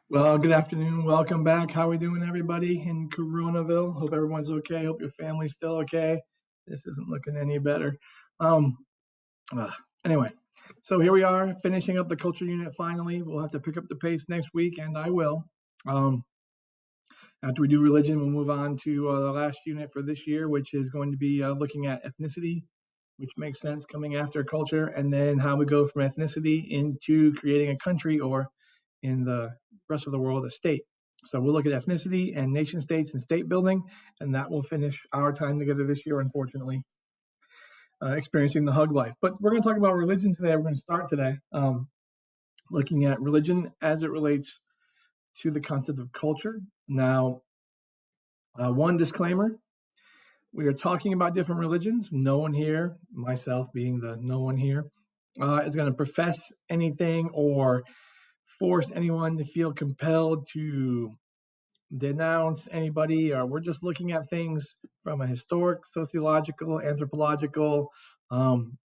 Well, good afternoon. Welcome back. How we doing, everybody in Coronaville? Hope everyone's okay. Hope your family's still okay. This isn't looking any better. Um, uh, anyway, so here we are finishing up the culture unit finally. We'll have to pick up the pace next week, and I will. Um, After we do religion, we'll move on to the last unit for this year, which is going to be looking at ethnicity, which makes sense coming after culture, and then how we go from ethnicity into creating a country or in the rest of the world a state. So we'll look at ethnicity and nation states and state building, and that will finish our time together this year, unfortunately, experiencing the hug life. But we're going to talk about religion today. We're going to start today looking at religion as it relates to the concept of culture. Now, one disclaimer: we are talking about different religions. No one here, myself being the no one here, is going to profess anything or force anyone to feel compelled to denounce anybody, or we're just looking at things from a historic, sociological, anthropological, um,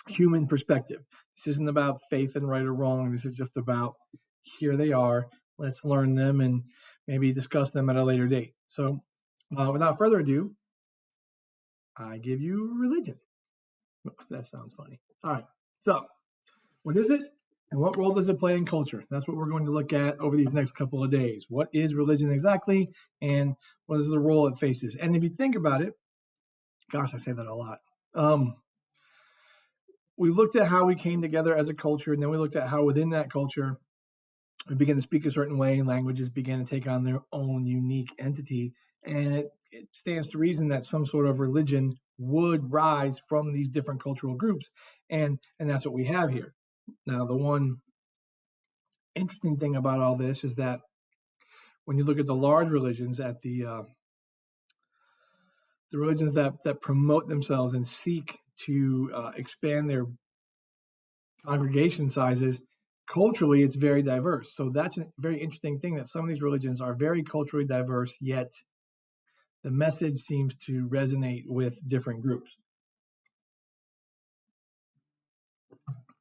human perspective. This isn't about faith and right or wrong. This is just about here they are. Let's learn them and maybe discuss them at a later date. So, without further ado, I give you religion. That sounds funny. All right. So, what is it? And what role does it play in culture? That's what we're going to look at over these next couple of days. What is religion exactly? And what is the role it faces? And if you think about it, gosh, I say that a lot. Um, we looked at how we came together as a culture, and then we looked at how within that culture we began to speak a certain way, and languages began to take on their own unique entity. And it stands to reason that some sort of religion would rise from these different cultural groups, and that's what we have here. Now, the one interesting thing about all this is that when you look at the large religions, at the religions that promote themselves and seek to expand their congregation sizes, culturally it's very diverse. So that's a very interesting thing, that some of these religions are very culturally diverse, yet the message seems to resonate with different groups.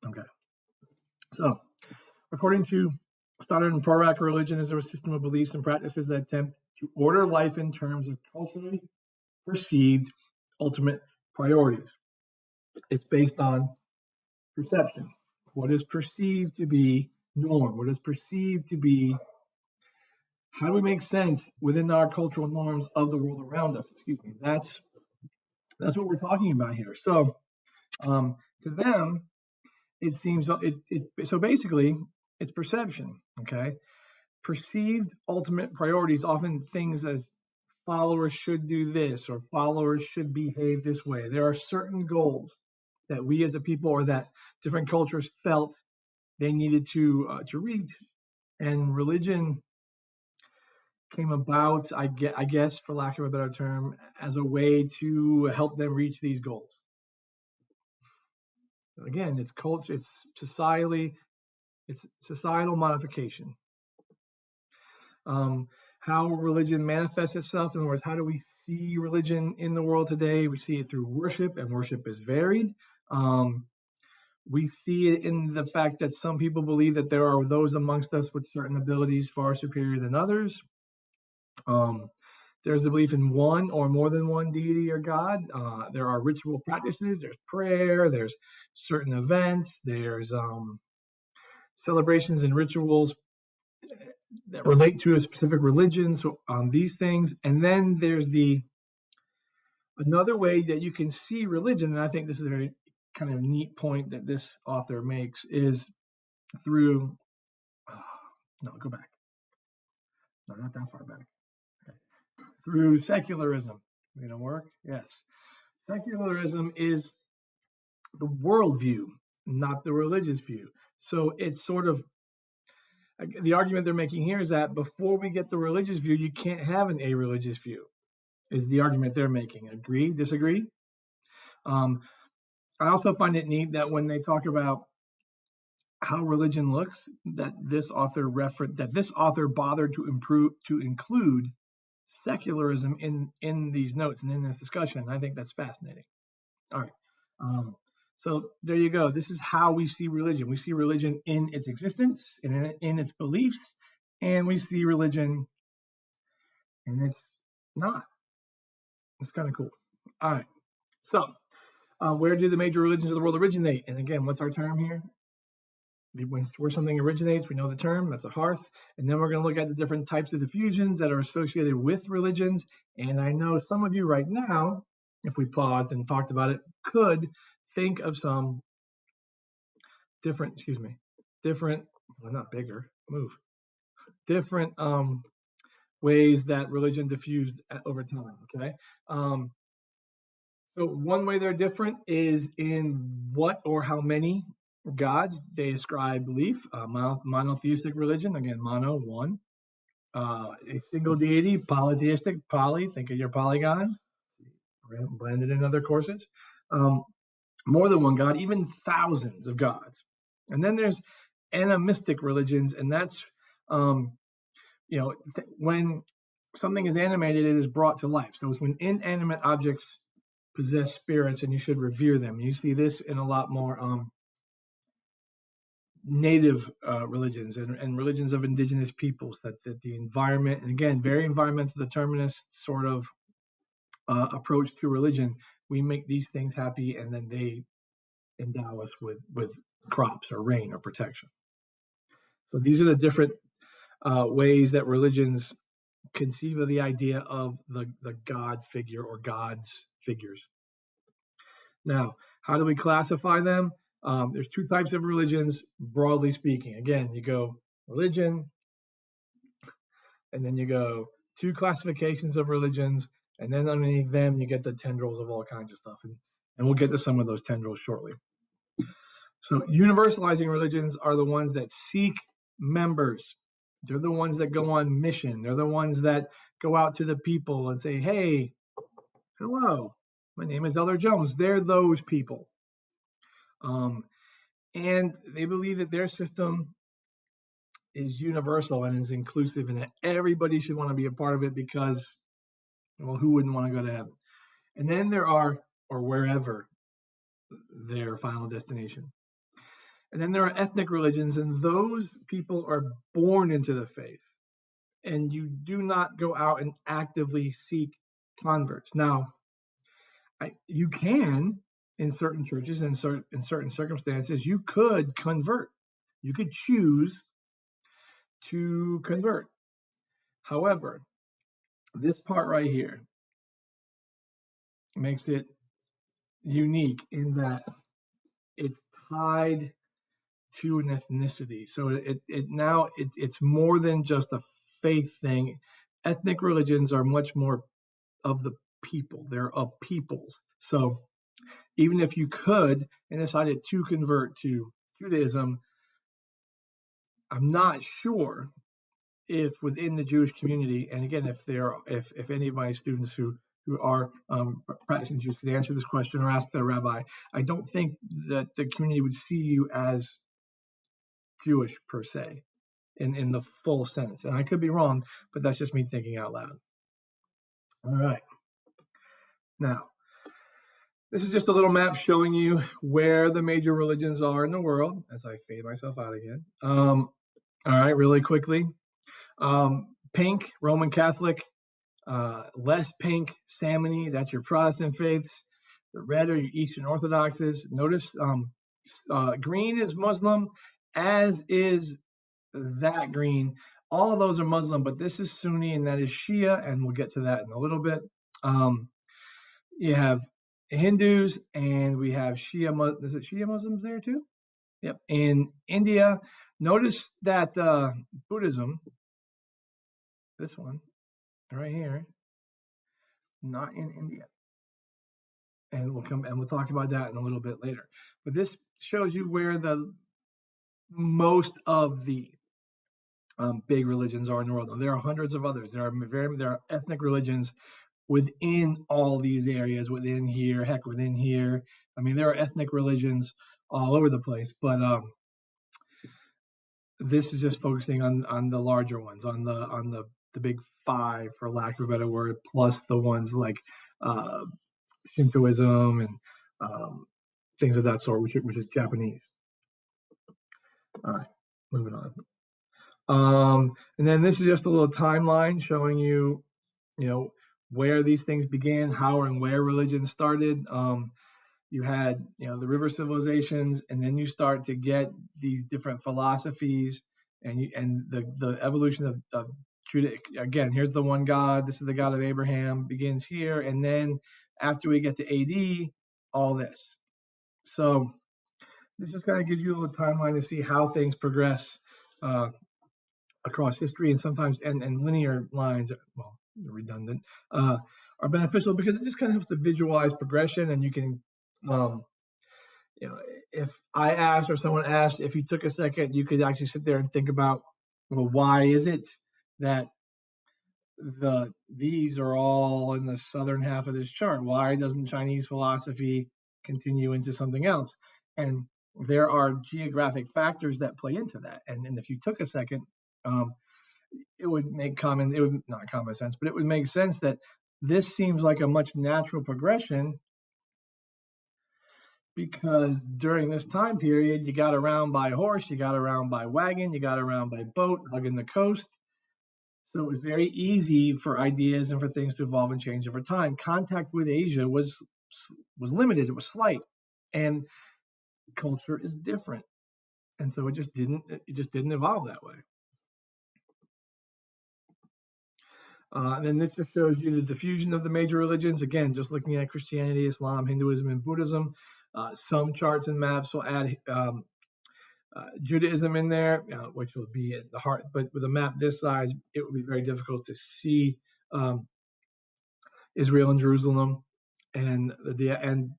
Okay, so according to Stoddard and Prorak, religion is a system of beliefs and practices that attempt to order life in terms of culturally perceived ultimate priorities. It's based on perception. What is perceived to be norm? What is perceived to be, how do we make sense within our cultural norms of the world around us? Excuse me. That's what we're talking about here. So to them, it seems so basically it's perception. Okay, perceived ultimate priorities, often things as followers should do this or followers should behave this way. There are certain goals that we as a people or that different cultures felt they needed to reach, and religion came about, I guess, for lack of a better term, as a way to help them reach these goals. Again, it's culture, it's societal modification. How religion manifests itself. In other words, how do we see religion in the world today? We see it through worship, and worship is varied. We see it in the fact that some people believe that there are those amongst us with certain abilities far superior than others. There's the belief in one or more than one deity or God. There are ritual practices. There's prayer. There's certain events. There's celebrations and rituals that relate to a specific religion. So these things, and then there's another way that you can see religion, and I think this is a very kind of neat point that this author makes, is through. No, go back. No, not that far back. Okay. Through secularism. Gonna work? Yes. Secularism is the worldview, not the religious view. So it's sort of the argument they're making here is that before we get the religious view, you can't have an a-religious view, is the argument they're making. Agree? Disagree? Um, I also find it neat that when they talk about how religion looks, that this author bothered to include secularism in these notes and in this discussion. I think that's fascinating. All right. So there you go. This is how we see religion. We see religion in its existence and in its beliefs, and we see religion, and it's not. It's kind of cool. All right. So, where do the major religions of the world originate? And again, what's our term here? Where something originates, we know the term, that's a hearth. And then we're going to look at the different types of diffusions that are associated with religions. And I know some of you right now, if we paused and talked about it, could think of some different, well, not bigger, move, different ways that religion diffused over time, okay? So one way they're different is in what or how many gods they ascribe belief. Monotheistic religion, again, mono, one. A single deity, polytheistic, poly, think of your polygons, blended in other courses. More than one god, even thousands of gods. And then there's animistic religions, and that's, when something is animated, it is brought to life. So it's when inanimate objects possess spirits, and you should revere them. You see this in a lot more native religions and religions of indigenous peoples, that the environment, and again, very environmental determinist sort of approach to religion. We make these things happy, and then they endow us with crops or rain or protection. So these are the different ways that religions conceive of the idea of the God figure or God's figures. Now, how do we classify them? There's two types of religions, broadly speaking. Again, you go religion, and then you go two classifications of religions, and then underneath them, you get the tendrils of all kinds of stuff. And we'll get to some of those tendrils shortly. So universalizing religions are the ones that seek members. They're the ones that go on mission. They're the ones that go out to the people and say, hey, hello, my name is Elder Jones. They're those people. And they believe that their system is universal and is inclusive, and that everybody should want to be a part of it because, well, who wouldn't want to go to heaven? And then there are, or wherever their final destination. And then there are ethnic religions, and those people are born into the faith. And you do not go out and actively seek converts. Now, you can, in certain churches, in certain circumstances, you could convert. You could choose to convert. However, this part right here makes it unique in that it's tied to an ethnicity. So it's more than just a faith thing. Ethnic religions are much more of the people. They're of peoples. So even if you could and decided to convert to Judaism, I'm not sure if within the Jewish community, and again, if any of my students who are practicing Jews could answer this question or ask their rabbi, I don't think that the community would see you as Jewish per se, in the full sense. And I could be wrong, but that's just me thinking out loud. All right. Now, this is just a little map showing you where the major religions are in the world, as I fade myself out again. All right, really quickly. Pink, Roman Catholic. Less pink, Samony, that's your Protestant faiths. The red are your Eastern Orthodoxes. Notice green is Muslim, as is that green. All of those are Muslim, but this is Sunni and that is Shia, and we'll get to that in a little bit. You have Hindus, and we have Shia. Is it Shia Muslims there too? Yep. In India, notice that Buddhism, this one right here, not in India. And we'll talk about that in a little bit later. But this shows you where the most of the big religions are in the world. There are hundreds of others. There are ethnic religions within all these areas, within here, heck, within here. I mean, there are ethnic religions all over the place, but this is just focusing on the larger ones, on the big five, for lack of a better word, plus the ones like Shintoism and things of that sort, which is Japanese. All right, moving on. And then this is just a little timeline showing you, where these things began, how and where religion started. You had, the river civilizations, and then you start to get these different philosophies, and the evolution of Judah. Again, here's the one God. This is the God of Abraham. Begins here, and then after we get to AD, all this. So this just kind of gives you a little timeline to see how things progress across history, and sometimes and linear lines. Well, redundant. Are beneficial because it just kind of helps to visualize progression, and you can um, if I asked or someone asked, if you took a second, you could actually sit there and think about, well, why is it that these are all in the southern half of this chart? Why doesn't Chinese philosophy continue into something else? And there are geographic factors that play into that. And if you took a second, it would not common sense, but it would make sense that this seems like a much natural progression, because during this time period, you got around by horse, you got around by wagon, you got around by boat, hugging the coast. So it was very easy for ideas and for things to evolve and change over time. Contact with Asia was limited, it was slight, and culture is different, and so it just didn't evolve that way. And then this just shows you the diffusion of the major religions. Again, just looking at Christianity, Islam, Hinduism, and Buddhism. Some charts and maps will add Judaism in there, which will be at the heart. But with a map this size, it would be very difficult to see Israel and Jerusalem. And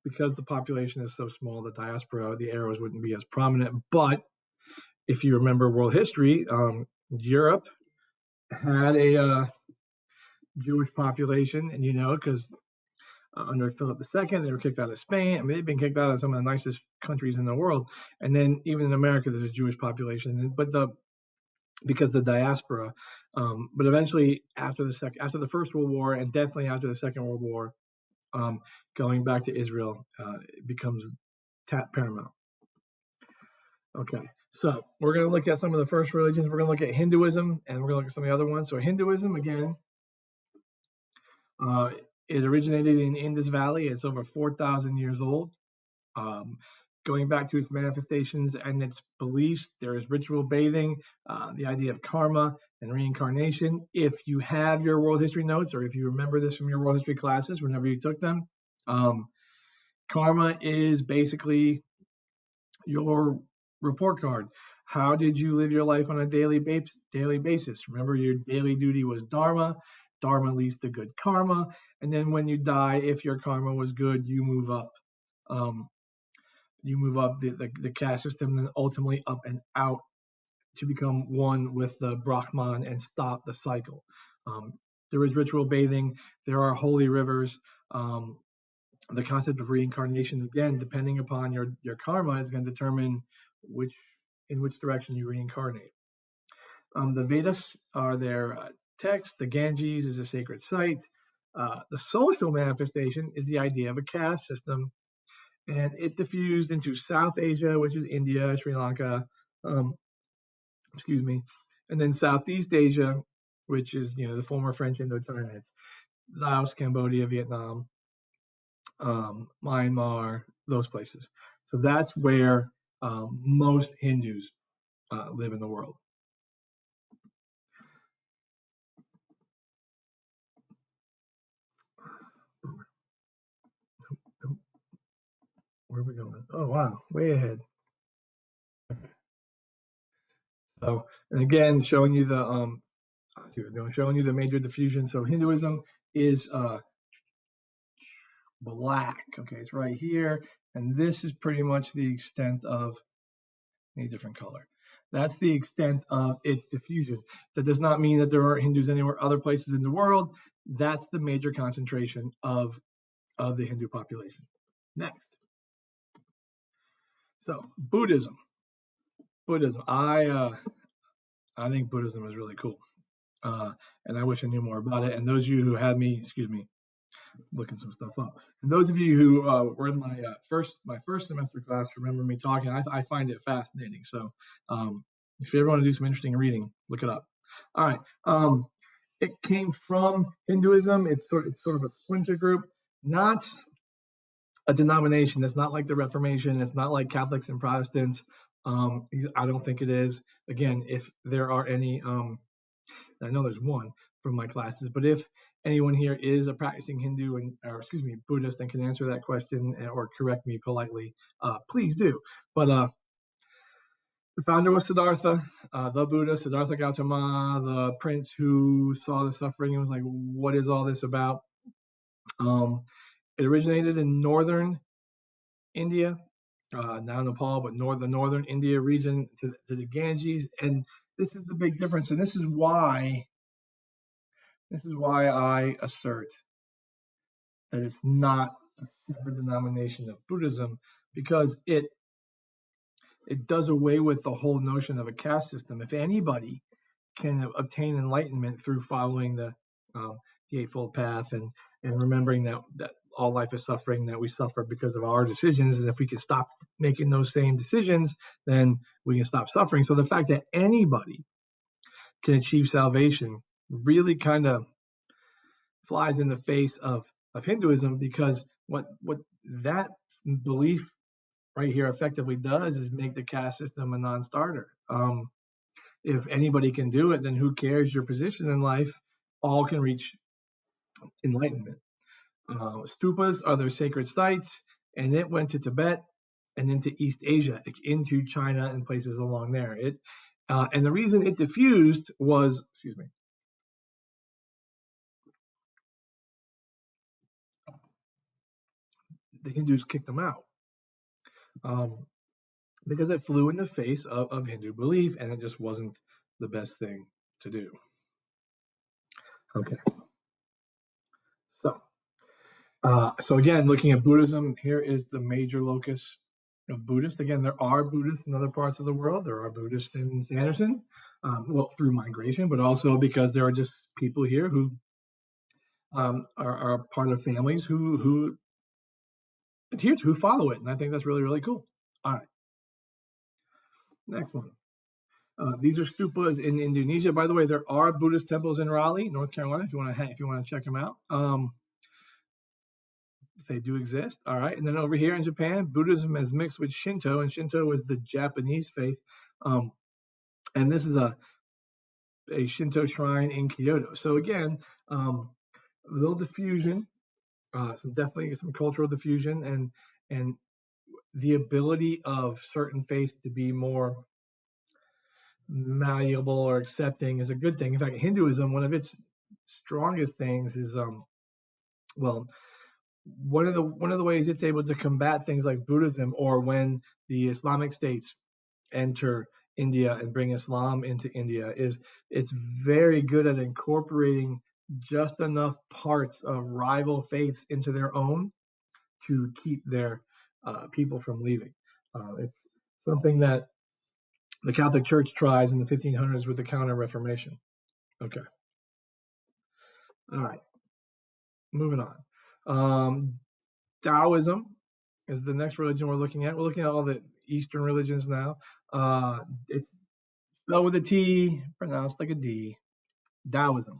because the population is so small, the diaspora, the arrows wouldn't be as prominent. But if you remember world history, Europe had a Jewish population, and because under Philip II, they were kicked out of Spain. I mean, they've been kicked out of some of the nicest countries in the world. And then even in America, there's a Jewish population. But because the diaspora, but eventually after the First World War, and definitely after the Second World War, going back to Israel becomes paramount. Okay, so we're going to look at some of the first religions. We're going to look at Hinduism, and we're going to look at some of the other ones. So Hinduism, again, it originated in Indus Valley. It's over 4,000 years old. Going back to its manifestations and its beliefs, there is ritual bathing, the idea of karma and reincarnation. If you have your world history notes, or if you remember this from your world history classes, whenever you took them, karma is basically your report card. How did you live your life on a daily basis? Remember, your daily duty was dharma. Dharma leads to good karma. And then when you die, if your karma was good, you move up. You move up the caste system, then ultimately up and out to become one with the Brahman and stop the cycle. There is ritual bathing. There are holy rivers. The concept of reincarnation, again, depending upon your karma, is going to determine in which direction you reincarnate. The Vedas are their text. The Ganges is a sacred site. The social manifestation is the idea of a caste system, and it diffused into South Asia, which is India, Sri Lanka, and then Southeast Asia, which is the former French Indochina. It's Laos, Cambodia, Vietnam, Myanmar, those places. So that's where most Hindus live in the world. Where are we going? Oh, wow, way ahead. So, and again, showing you the major diffusion. So Hinduism is black. Okay, it's right here, and this is pretty much the extent of a different color. That's the extent of its diffusion. That does not mean that there aren't Hindus anywhere other places in the world. That's the major concentration of the Hindu population. Next. So Buddhism. I think Buddhism is really cool, and I wish I knew more about it. And those of you who had me, looking some stuff up. And those of you who were in my first semester class remember me talking. I find it fascinating. So If you ever want to do some interesting reading, look it up. All right. It came from Hinduism. It's sort of a splinter group, not a denomination. It's not like the Reformation. It's not like Catholics and Protestants. I don't think it is. Again, if there are any, I know there's one from my classes, but if anyone here is a practicing Hindu or excuse me, Buddhist and can answer that question or correct me politely, please do. But the founder was Siddhartha, the Buddha, Siddhartha Gautama, the prince who saw the suffering and was like, what is all this about? It originated in northern India, now Nepal, but the northern India region to the Ganges. And this is the big difference. And this is why I assert that it's not a separate denomination of Buddhism, because it does away with the whole notion of a caste system. If anybody can obtain enlightenment through following the Eightfold Path and remembering that all life is suffering, that we suffer because of our decisions, and if we can stop making those same decisions, then we can stop suffering. So the fact that anybody can achieve salvation really kind of flies in the face of Hinduism, because what that belief right here effectively does is make the caste system a non-starter. If anybody can do it, then who cares your position in life? All can reach enlightenment. Stupas are their sacred sites, and it went to Tibet and into East Asia, into China and places along there. And the reason it diffused was, excuse me, the Hindus kicked them out because it flew in the face of Hindu belief, and it just wasn't the best thing to do. Okay. So again, looking at Buddhism, here is the major locus of Buddhists. Again, there are Buddhists in other parts of the world. There are Buddhists in Sanderson, well, through migration, but also because there are just people here who are part of families who adhere to, who follow it. And I think that's really, really cool. All right. Next one. These are stupas in Indonesia. By the way, there are Buddhist temples in Raleigh, North Carolina, if you want to check them out. They do exist. All right. And then over here in Japan, Buddhism is mixed with Shinto, and Shinto is the Japanese faith. And this is a Shinto shrine in Kyoto. So again, a little diffusion, definitely some cultural diffusion, and the ability of certain faiths to be more malleable or accepting is a good thing. In fact, Hinduism, one of its strongest things is well, one of the ways it's able to combat things like Buddhism, or when the Islamic states enter India and bring Islam into India, is it's very good at incorporating just enough parts of rival faiths into their own to keep their people from leaving. It's something that the Catholic Church tries in the 1500s with the Counter-Reformation. Okay. All right. Moving on. Taoism is the next religion we're looking at. We're looking at all the Eastern religions now. It's spelled with a T, pronounced like a D. Taoism.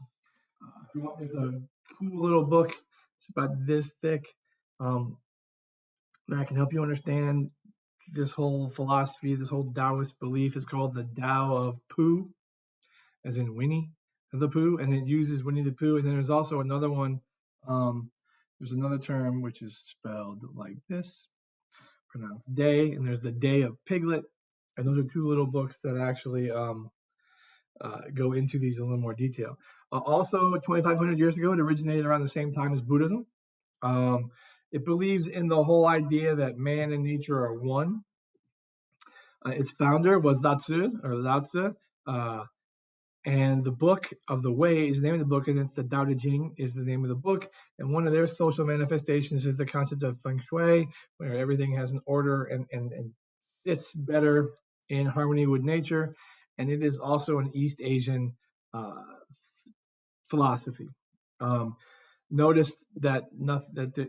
If you want, there's a cool little book. It's about this thick that can help you understand this whole philosophy, this whole Taoist belief. Is called the Tao of Pooh, as in Winnie the Pooh, and it uses Winnie the Pooh. And then there's also another one. There's another term which is spelled like this, pronounced day, and there's the Day of Piglet. And those are two little books that actually go into these in a little more detail. Also, 2,500 years ago, it originated around the same time as Buddhism. It believes in the whole idea that man and nature are one. Its founder was Lao Tzu, and the book of the way is the name of the book, and it's the Tao Te Ching is the name of the book. And one of their social manifestations is the concept of feng shui, where everything has an order and sits better in harmony with nature. And it is also an East Asian philosophy. Notice that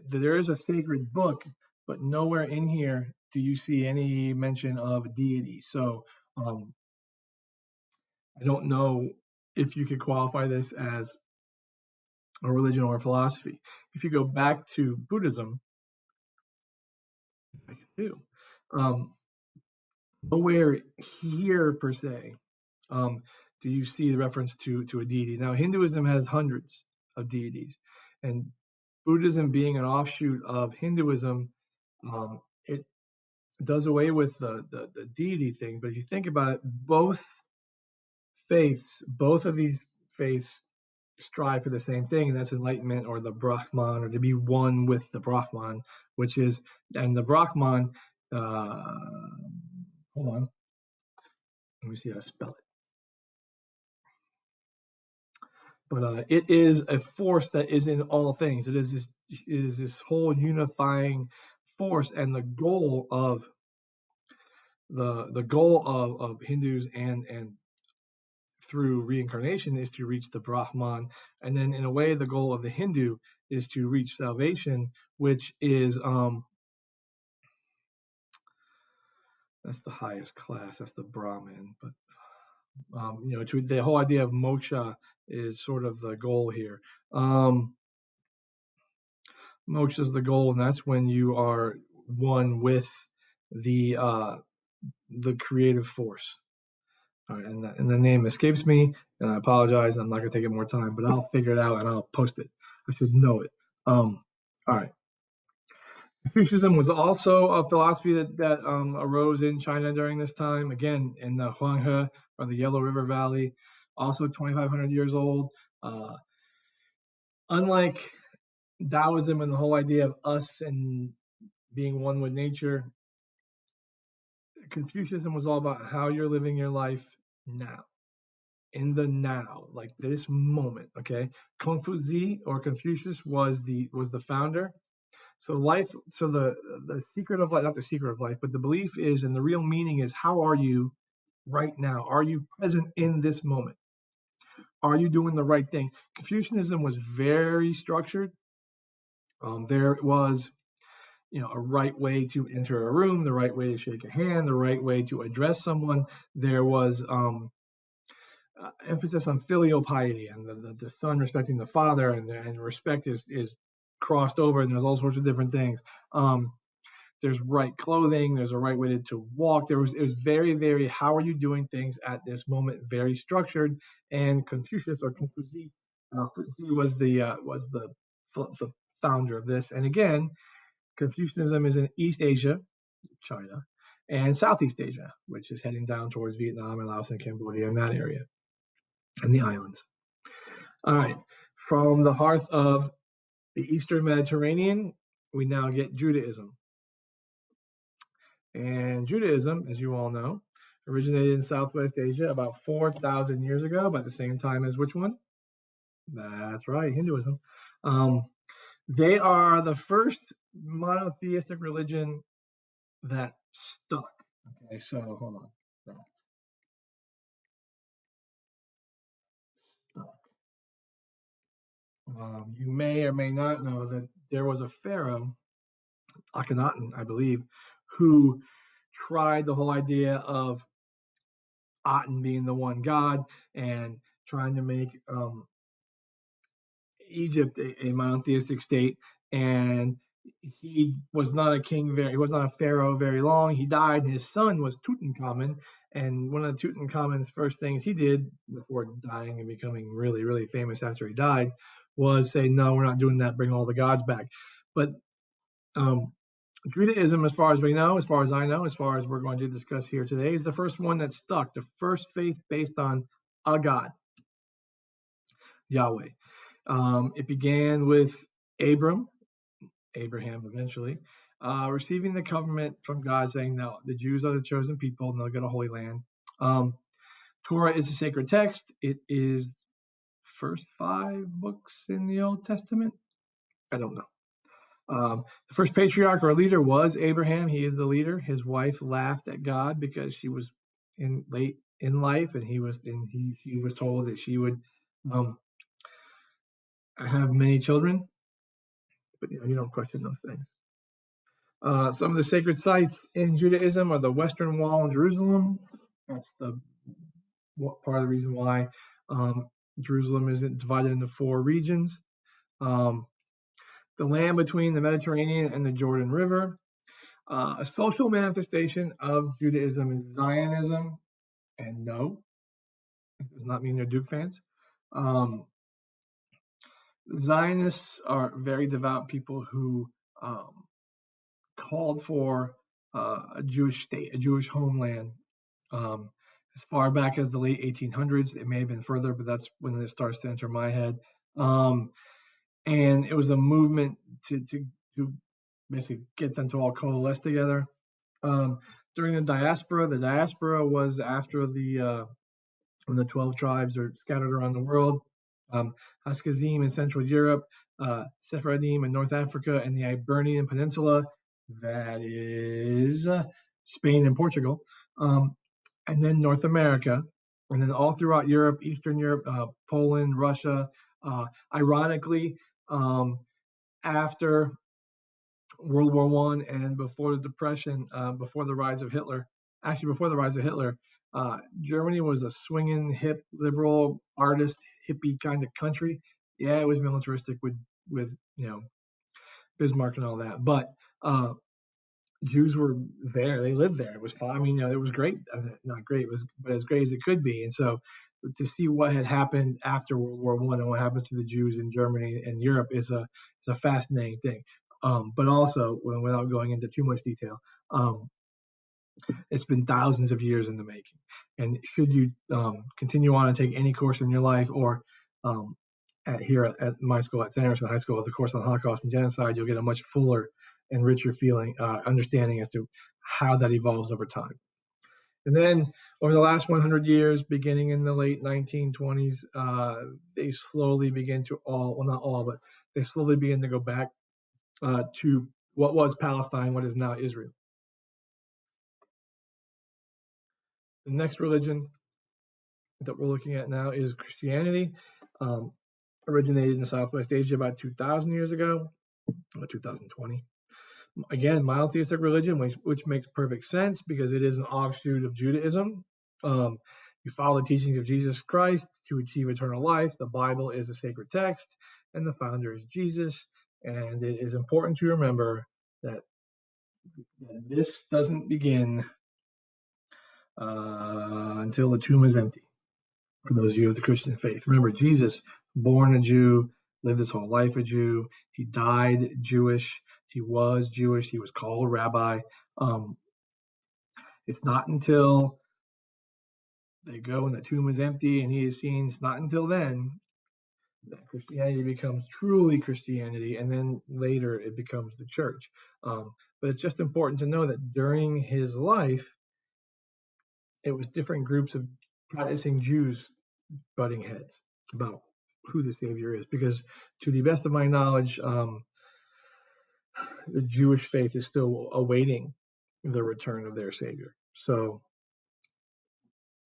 there is a sacred book, but nowhere in here do you see any mention of deity. So I don't know if you could qualify this as a religion or a philosophy. If you go back to Buddhism, I can do. Um, Nowhere here per se um, do you see the reference to a deity. Now, Hinduism has hundreds of deities, and Buddhism being an offshoot of Hinduism, it does away with the deity thing. But if you think about it, both of these faiths strive for the same thing, and that's enlightenment or the Brahman, or to be one with the Brahman, which is, and the Brahman, uh, hold on, let me see how to spell it. But it is a force that is in all things. It is this whole unifying force, and the goal of Hindus and through reincarnation is to reach the Brahman, and then in a way the goal of the Hindu is to reach salvation, which is that's the highest class, that's the Brahman. But the whole idea of moksha is sort of the goal here. Moksha is the goal, and that's when you are one with the creative force. All right, and the name escapes me, and I apologize. I'm not gonna take it more time, but I'll figure it out and I'll post it. I should know it. All right. Confucianism was also a philosophy that arose in China during this time. Again, in the Huanghe or the Yellow River Valley, also 2,500 years old. Uh, Unlike Taoism and the whole idea of us and being one with nature, Confucianism was all about how you're living your life now, in the now, like this moment. Okay, Confuzi or Confucius was the founder. So the secret of life, not the secret of life, but the belief is, and the real meaning is, how are you right now? Are you present in this moment? Are you doing the right thing? Confucianism was very structured. There was a right way to enter a room, the right way to shake a hand, the right way to address someone. There was emphasis on filial piety and the son respecting the father, and respect is crossed over, and there's all sorts of different things. There's right clothing, there's a right way to walk. It was very, very, how are you doing things at this moment, very structured. And Confucius, or Confuci, was the founder of this. And again, Confucianism is in East Asia, China, and Southeast Asia, which is heading down towards Vietnam and Laos and Cambodia and that area, and the islands. All right, from the hearth of the Eastern Mediterranean, we now get Judaism. And Judaism, as you all know, originated in Southwest Asia about 4,000 years ago, about the same time as which one? That's right, Hinduism. They are the first monotheistic religion that stuck. Okay, so hold on. That stuck. You may or may not know that there was a pharaoh, Akhenaten, I believe, who tried the whole idea of Aten being the one god and trying to make Egypt a monotheistic state. And he was not he was not a pharaoh very long. He died. His son was Tutankhamun, and one of the Tutankhamun's first things he did before dying and becoming really, really famous after he died was say, no, we're not doing that. Bring all the gods back. But um, Judaism, as far as we know, as far as I know, as far as we're going to discuss here today, is the first one that stuck, the first faith based on a God, Yahweh. It began with Abraham eventually, receiving the covenant from God, saying, no, the Jews are the chosen people and they'll get a holy land. Torah is a sacred text. It is first 5 books in the Old Testament. I don't know. The first patriarch or leader was Abraham. He is the leader. His wife laughed at God because she was late in life, and she was told that she would have many children. But you don't question those things. Some of the sacred sites in Judaism are the Western Wall in Jerusalem. That's the part of the reason why Jerusalem isn't divided into 4 regions. The land between the Mediterranean and the Jordan River. A social manifestation of Judaism is Zionism, and no, it does not mean they're Duke fans. Zionists are very devout people who called for a Jewish state, a Jewish homeland, as far back as the late 1800s. It may have been further, but that's when it starts to enter my head. And it was a movement to basically get them to all coalesce together. During the diaspora was after when the 12 tribes are scattered around the world. Haskazim in Central Europe, Sephardim in North Africa, and the Iberian Peninsula, that is Spain and Portugal, and then North America, and then all throughout Europe, Eastern Europe, Poland, Russia. Ironically, after World War I and before the Depression, before the rise of Hitler, Germany was a swinging, hip, liberal, artist, hippie kind of country. Yeah, it was militaristic with Bismarck and all that, but Jews were there. They lived there. It was fine. I mean, it was great. Not great, but as great as it could be. And so, to see what had happened after World War I and what happens to the Jews in Germany and Europe is a fascinating thing. But also, without going into too much detail, it's been thousands of years in the making. And should you continue on and take any course in your life, or here at my school at St. Emerson High School, the course on Holocaust and genocide, you'll get a much fuller and richer understanding as to how that evolves over time. And then over the last 100 years, beginning in the late 1920s, they slowly begin to they slowly begin to go back to what was Palestine, what is now Israel. The next religion that we're looking at now is Christianity. Originated in Southwest Asia about 2,000 years ago, or 2020. Again, monotheistic religion, which makes perfect sense because it is an offshoot of Judaism. You follow the teachings of Jesus Christ to achieve eternal life. The Bible is a sacred text, and the founder is Jesus. And it is important to remember that this doesn't begin until the tomb is empty. For those of you of the Christian faith, remember, Jesus, born a Jew, lived his whole life a Jew. He died Jewish. He was Jewish. He was called a rabbi. It's not until they go and the tomb is empty and he is seen, it's not until then that Christianity becomes truly Christianity, and then later it becomes the church. But it's just important to know that during his life, it was different groups of practicing Jews butting heads about who the Savior is, because to the best of my knowledge, the Jewish faith is still awaiting the return of their Savior. So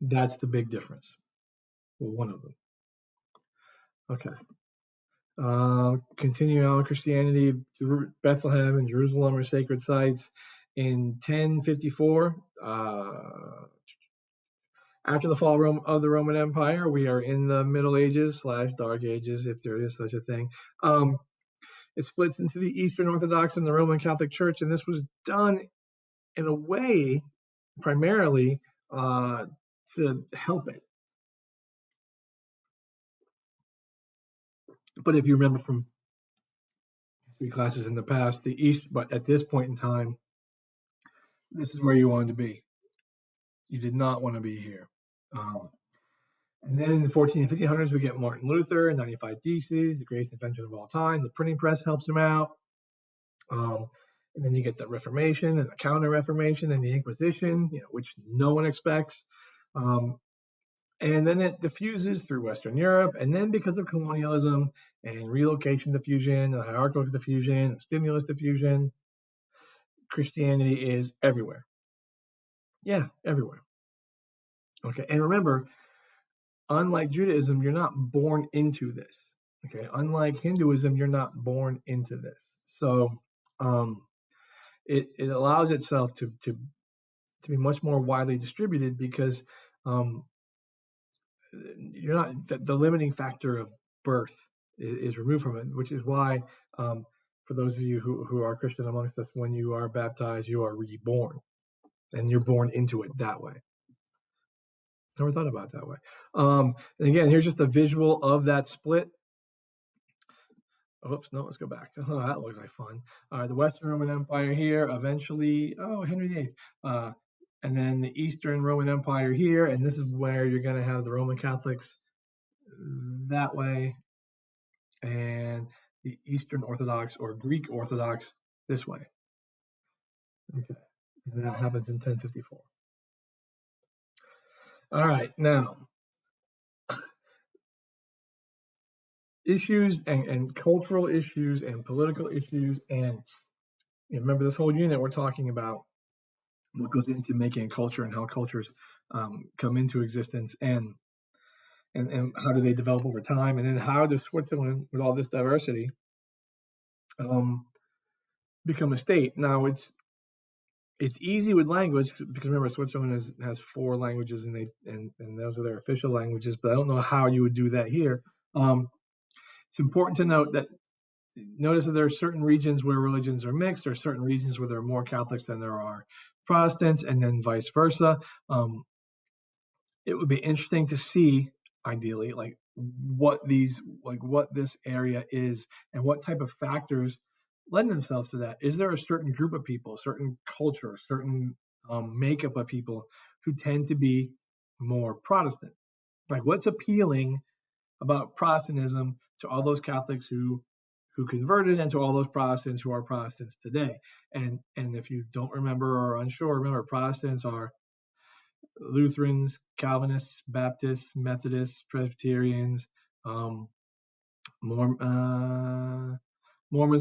that's the big difference. Well, one of them. Okay. Continuing on, Christianity, Bethlehem and Jerusalem are sacred sites. In 1054, after the fall of the Roman Empire, we are in the Middle Ages / Dark Ages, if there is such a thing. It splits into the Eastern Orthodox and the Roman Catholic Church, and this was done in a way primarily to help it. But if you remember from 3 classes in the past, but at this point in time, this is where you wanted to be. You did not want to be here. And then in the 14 and 1500s, we get Martin Luther, 95 Theses, the greatest invention of all time. The printing press helps him out. And then you get the Reformation and the Counter-Reformation and the Inquisition, which no one expects. And then it diffuses through Western Europe. And then because of colonialism and relocation diffusion, and hierarchical diffusion, and stimulus diffusion, Christianity is everywhere. Yeah, everywhere. Okay, and remember, unlike Judaism, you're not born into this. Okay, unlike Hinduism, you're not born into this. So it allows itself to be much more widely distributed because you're not the limiting factor of birth is removed from it, which is why for those of you who are Christian amongst us, when you are baptized, you are reborn, and you're born into it that way. Never thought about it that way. And again, here's just a visual of that split. Oops, no, let's go back. Oh, that looks like fun. The Western Roman Empire here, eventually, Henry VIII. And then the Eastern Roman Empire here, and this is where you're going to have the Roman Catholics that way, and the Eastern Orthodox or Greek Orthodox this way. Okay, and that happens in 1054. All right, now issues and cultural issues and political issues, and remember this whole unit we're talking about what goes into making a culture and how cultures come into existence, and how do they develop over time, and then how does Switzerland, with all this diversity, become a state. Now it's easy with language because remember Switzerland has 4 languages and those are their official languages, but I don't know how you would do that here. It's important to note that notice that there are certain regions where religions are mixed. There are certain regions where there are more Catholics than there are Protestants, and then vice versa. It would be interesting to see, ideally, like what this area is and what type of factors lend themselves to that. Is there a certain group of people, a certain culture, a certain makeup of people who tend to be more Protestant? Like, what's appealing about Protestantism to all those Catholics who converted and to all those Protestants who are Protestants today? And if you don't remember or are unsure, remember Protestants are Lutherans, Calvinists, Baptists, Methodists, Presbyterians, Mormons,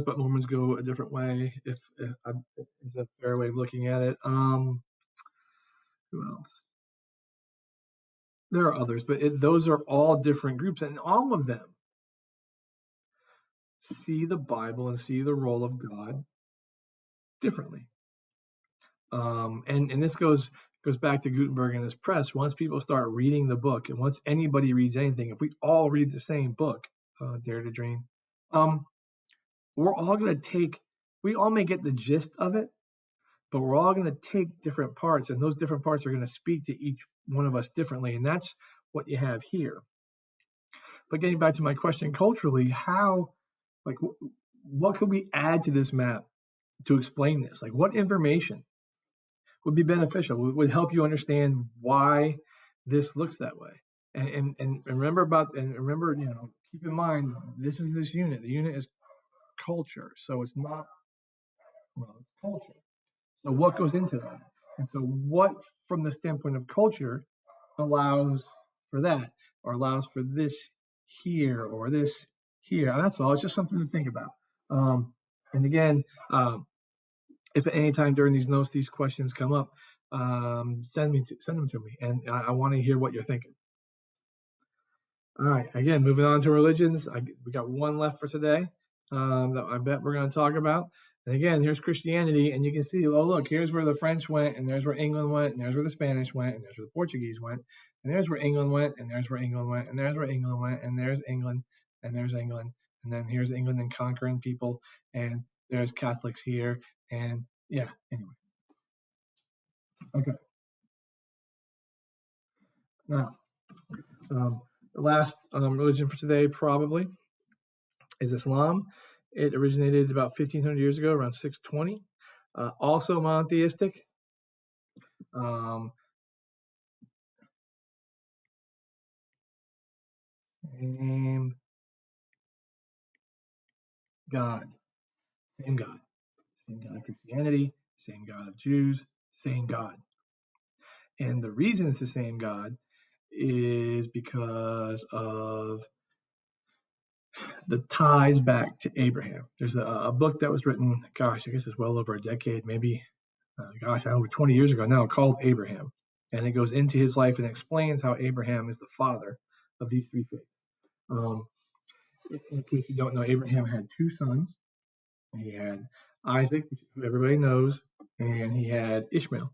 but Mormons go a different way. If is a fair way of looking at it. Who else? There are others, but those are all different groups, and all of them see the Bible and see the role of God differently. And this goes back to Gutenberg and his press. Once people start reading the book, and once anybody reads anything, if we all read the same book, Dare to Dream, we're all going to take. We all may get the gist of it, but we're all going to take different parts, and those different parts are going to speak to each one of us differently, and that's what you have here. But getting back to my question, culturally, how, like, what could we add to this map to explain this? Like, what information would be beneficial, would help you understand why this looks that way? And remember, keep in mind, this is this unit. The unit is culture, so it's not, it's culture. So what goes into that? And so what, from the standpoint of culture, allows for that, or allows for this here, or this here? And that's all. It's just something to think about. And again, if at any time during these notes these questions come up, send them to me, and I want to hear what you're thinking. All right, again, moving on to religions. We got one left for today that I bet we're going to talk about. And again, here's Christianity, and you can see, oh, look, here's where the French went, and there's where England went, and there's where the Spanish went, and there's where the Portuguese went, and there's where England went, and there's where England went, and there's where England went, and there's England, and there's England, and then here's England and conquering people, and there's Catholics here, and yeah, anyway. Okay. Now, the last religion for today probably is Islam. It originated about 1,500 years ago, around 620. Also monotheistic. Same God. Same God. Same God of Christianity, same God of Jews, same God. And the reason it's the same God is because of the ties back to Abraham. There's a book that was written, I guess it's well over a decade, maybe, over 20 years ago now, called Abraham. And it goes into his life and explains how Abraham is the father of these 3 faiths. In case you don't know, Abraham had 2 sons. He had Isaac, who everybody knows, and he had Ishmael.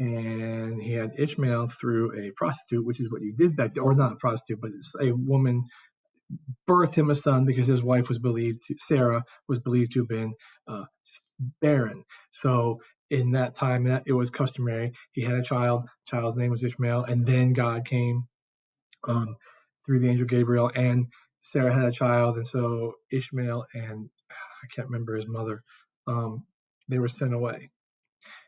and he had Ishmael through a prostitute, which is what you did back then, or not a prostitute, but it's a woman birthed him a son because his wife was Sarah was believed to have been uh, barren. So in that time, it was customary. He had a child. Child's name was Ishmael, and then God came um, through the angel Gabriel, and Sarah had a child, and so Ishmael and I can't remember his mother. They were sent away,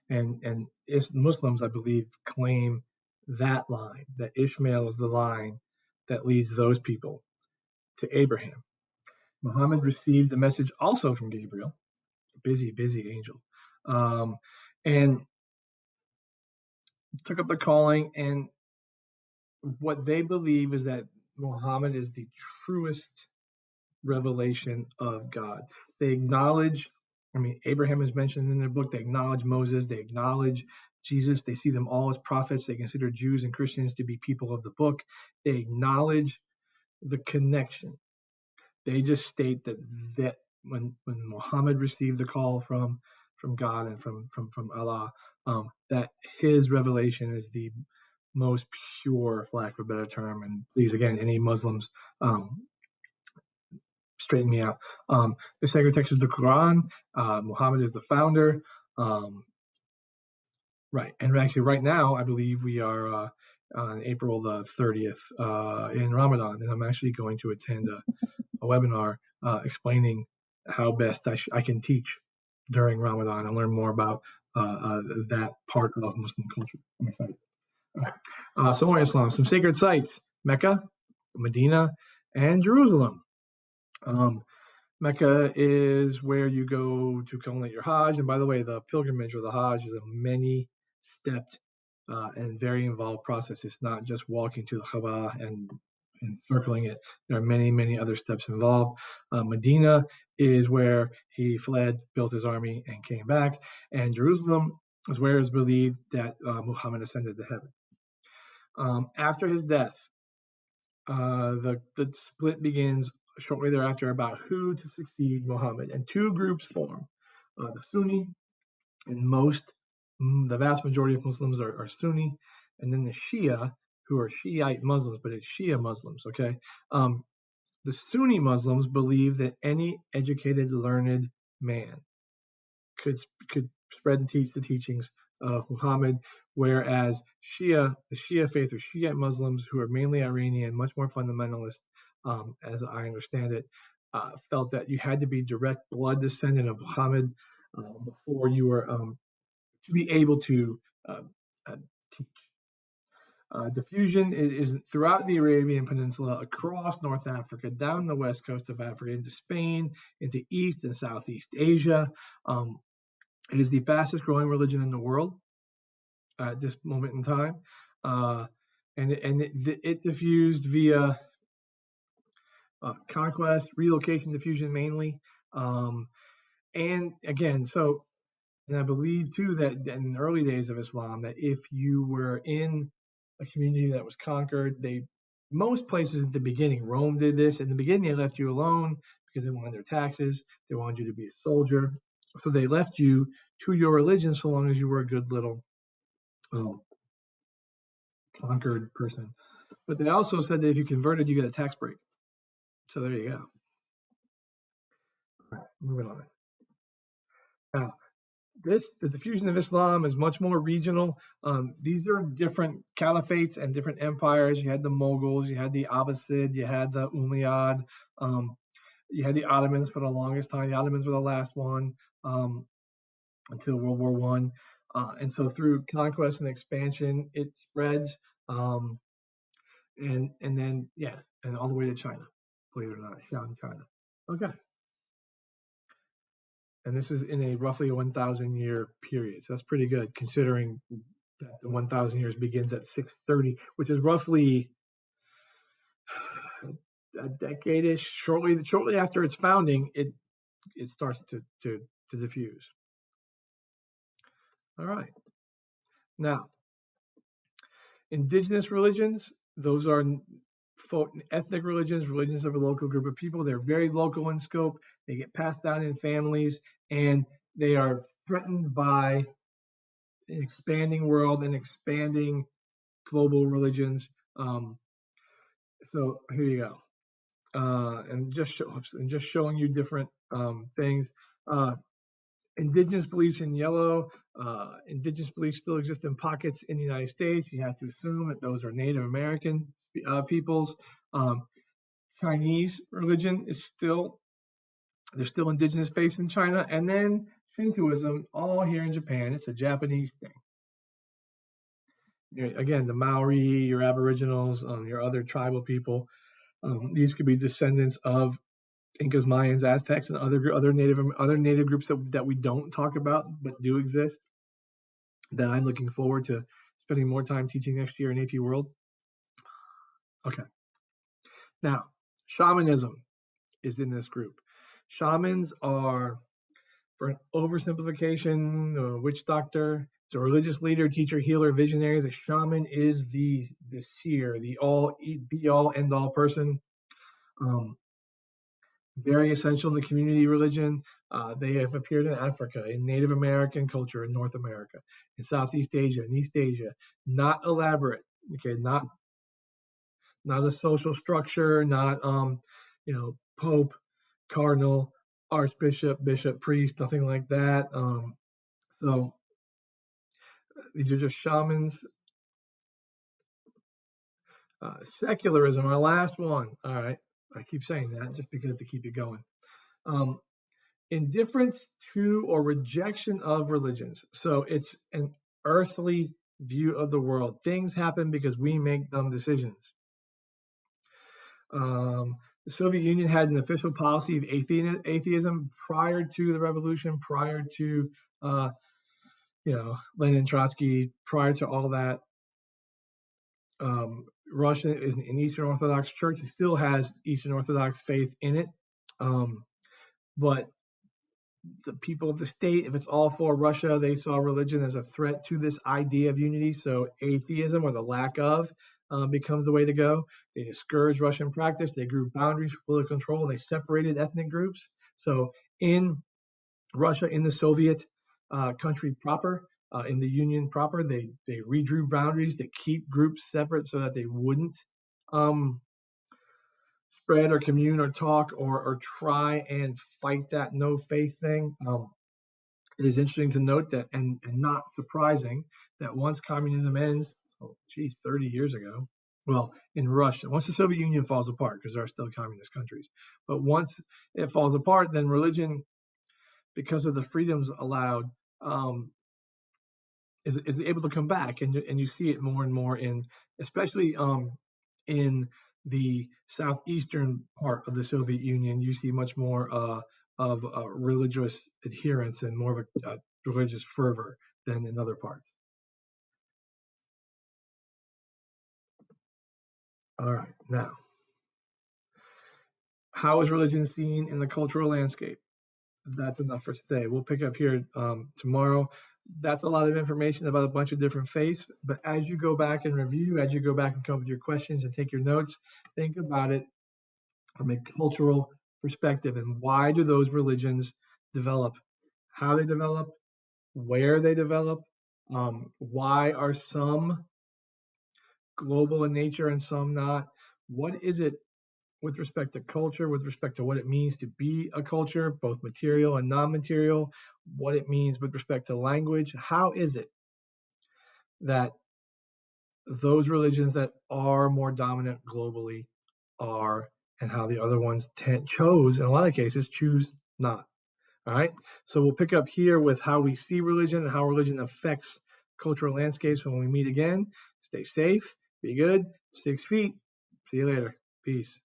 and Muslims, I believe, claim that line, that Ishmael is the line that leads those people to Abraham. Muhammad received the message also from Gabriel, busy angel, and took up the calling. And what they believe is that Muhammad is the truest revelation of God. They acknowledge, Abraham is mentioned in their book. They acknowledge Moses. They acknowledge Jesus. They see them all as prophets. They consider Jews and Christians to be people of the book. They acknowledge the connection. They just state that when Muhammad received the call from God and from Allah, that his revelation is the most pure, for lack of a better term. And please, again, any Muslims, straighten me out. The sacred text is the Quran. Muhammad is the founder. Right. And actually, right now, I believe we are on April the 30th in Ramadan, and I'm actually going to attend a webinar explaining how best I can teach during Ramadan and learn more about that part of Muslim culture. I'm excited. All right. So, Islam, some sacred sites: Mecca, Medina, and Jerusalem. Mecca is where you go to complete your Hajj. And by the way, the pilgrimage or the Hajj is a many-stepped and very involved process. It's not just walking to the Kaaba and circling it. There are many other steps involved. Medina is where he fled, built his army, and came back. And Jerusalem is where it's believed that Muhammad ascended to heaven. After his death, the split begins shortly thereafter about who to succeed Muhammad, and two groups form: the Sunni, and the vast majority of Muslims are Sunni, and then the Shia, who are Shiite Muslims, but it's Shia Muslims. Okay, the Sunni Muslims believe that any educated, learned man could spread and teach the teachings of Muhammad, whereas the Shia faith, or Shiite Muslims, who are mainly Iranian, much more fundamentalist, as I understand it, felt that you had to be direct blood descendant of Muhammad before you were to be able to teach. Diffusion is throughout the Arabian Peninsula, across North Africa, down the west coast of Africa, into Spain, into East and Southeast Asia. It is the fastest growing religion in the world at this moment in time. And it diffused via conquest, relocation, diffusion mainly. And again, and I believe too that in the early days of Islam, that if you were in a community that was conquered, most places at the beginning, Rome did this. In the beginning, they left you alone because they wanted their taxes. They wanted you to be a soldier. So they left you to your religion so long as you were a good little conquered person. But they also said that if you converted, you get a tax break. So there you go. All right, moving on. Now, the diffusion of Islam is much more regional. These are different caliphates and different empires. You had the Mughals, you had the Abbasid, you had the Umayyad, you had the Ottomans for the longest time. The Ottomans were the last one until World War One. And so through conquest and expansion, it spreads, and then and all the way to China. Believe it or not, Xi'an, China. Okay. And this is in a roughly 1,000 year period. So that's pretty good considering that the 1,000 years begins at 630, which is roughly a decade-ish. Shortly after its founding, it starts to diffuse. All right. Now, indigenous religions, those are ethnic religions of a local group of people. They're very local in scope. They get passed down in families, and they are threatened by an expanding world and expanding global religions. So here you go. And just showing you different things. Indigenous beliefs in yellow. Indigenous beliefs still exist in pockets in the United States. You have to assume that those are Native American peoples. Chinese religion is still, there's still indigenous faiths in China, and then Shintoism, all here in Japan. It's a Japanese thing. Again, the Maori, your Aboriginals, your other tribal people. These could be descendants of Incas, Mayans, Aztecs, and other native groups that we don't talk about but do exist. That I'm looking forward to spending more time teaching next year in AP World. Okay. Now, shamanism is in this group. Shamans are, for an oversimplification, a witch doctor, it's a religious leader, teacher, healer, visionary. The shaman is the seer, the be all end all person. Very essential in the community religion. They have appeared in Africa, in Native American culture, in North America, in Southeast Asia, in East Asia. Not elaborate, okay, not a social structure, not Pope, Cardinal, Archbishop, Bishop, Priest, nothing like that. So these are just shamans. Secularism, our last one. All right, I keep saying that just because to keep it going. Indifference to or rejection of religions. So it's an earthly view of the world. Things happen because we make dumb decisions. The Soviet Union had an official policy of atheism prior to the revolution, prior to Lenin, Trotsky, prior to all that. Russia is an Eastern Orthodox church. It still has Eastern Orthodox faith in it, but the people of the state, if it's all for Russia, they saw religion as a threat to this idea of unity. So atheism, or the lack of, becomes the way to go. They discouraged Russian practice. They grew boundaries for political control. They separated ethnic groups. So in Russia, in the Soviet country proper, in the Union proper, they redrew boundaries to keep groups separate so that they wouldn't spread or commune or talk or try and fight that no faith thing. It is interesting to note that, and not surprising, that once communism ends, 30 years ago, well, in Russia, once the Soviet Union falls apart, because there are still communist countries, but once it falls apart, then religion, because of the freedoms allowed, is able to come back, and you see it more and more especially in the southeastern part of the Soviet Union. You see much more of religious adherence and more of a religious fervor than in other parts. All right, now, how is religion seen in the cultural landscape? That's enough for today. We'll pick up here tomorrow. That's a lot of information about a bunch of different faiths, but as you go back and review, as you go back and come up with your questions and take your notes, think about it from a cultural perspective, and why do those religions develop, how they develop, where they develop, why are some global in nature and some not? What is it with respect to culture, with respect to what it means to be a culture, both material and non-material, what it means with respect to language? How is it that those religions that are more dominant globally are, and how the other ones chose, in a lot of cases, choose not? All right, so we'll pick up here with how we see religion and how religion affects cultural landscapes when we meet again. Stay safe, be good, 6 feet. See you later. Peace.